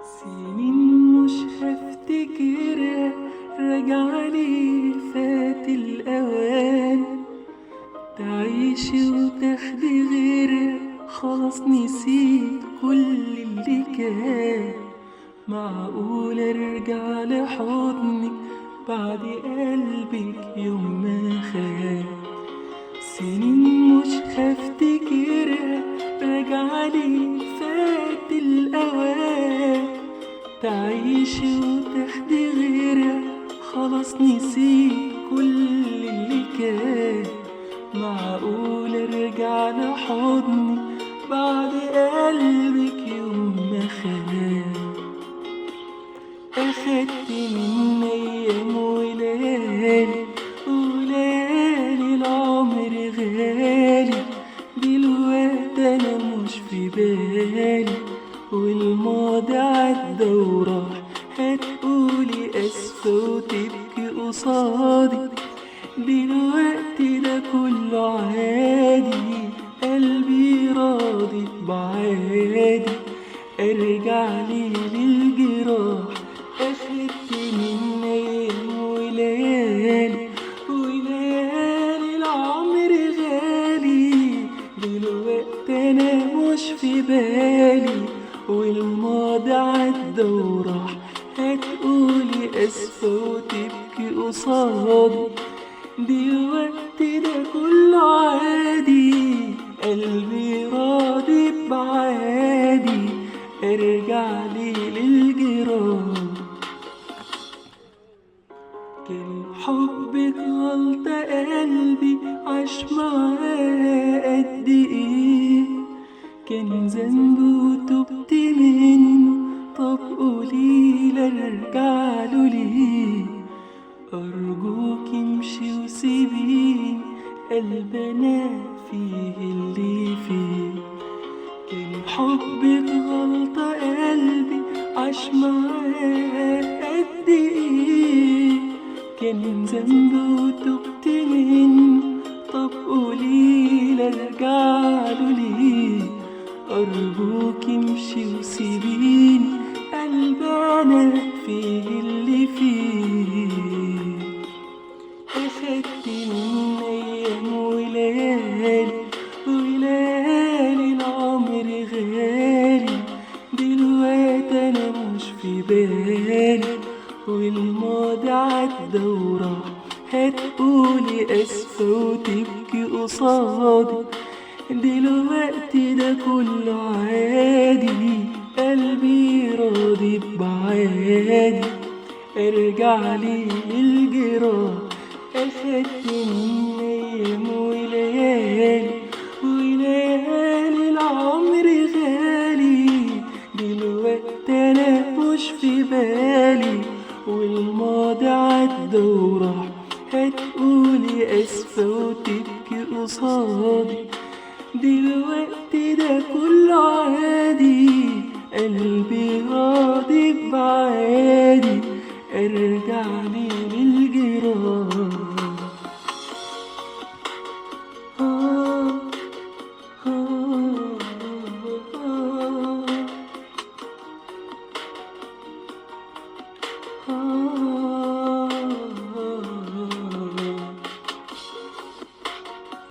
سنين مش هفتكرها، راجعلي فات الأوان، تعيشي وتاخدي غيرها، خلاص نسيت كل اللي كان. معقول ارجع لحضنك بعد قلبك يوم ما خان؟ سنين مش هفتكرها، راجعلي فات الأوان، تعيشي وتاخدي غيرها، خلاص نسيت كل اللي كان. معقول ارجع لحضني بعد قلبك يوم ما خان؟ أخدت من أيام وليالي، وليالي العمر غالي، دلوقتي أنا مش في بالي، والماضي عدى وراح. هتقولي أسفة وتبكي قصادي، دلوقتي ده كله عادي، قلبي راضي بعادي. ارجعلي للجراح، أخدت من أيام وليالي، وليالي العمر غالي، دلوقتي أنا مش في بالي، والماضي عدى وراح. هتقولي أسفة وتبكي قصادي، دلوقتي ده كله عادي، قلبي راضي بعادي. ارجعلي للجراح. كان حبك غلطة، قلبي عاش معاه قد ايه، كان ذنبه وتبت منه، طب قوليلي ارجعله ليه؟ أرجوك امشي وسيبيني، قلبنا فيه اللي فيه. كان حبك غلطة، قلبي عاش معاه قد ايه، كان ذنبه وتبت منه، طب قوليلي ارجعله ليه؟ أرجوك امشي وسيبيني، قلبنا فيه اللي فيه. أخدت من أيام وليالي، وليالي العمر غالي، دلوقتي أنا مش في بالي، والماضي عدى وراح. هتقولي أسفة وتبكي قصادي، دلوقتي ده كله عادي، قلبي راضي بعادي. ارجعلي للجراح. أخدت من أيام وليالي، وليالي العمر غالي، دلوقتي أنا مش في بالي، والماضي عدى وراح. هتقولي أسفة وتبكي قصادي، دلوقتي ده كله عادي، قلبي راضي بعادي. ارجعلي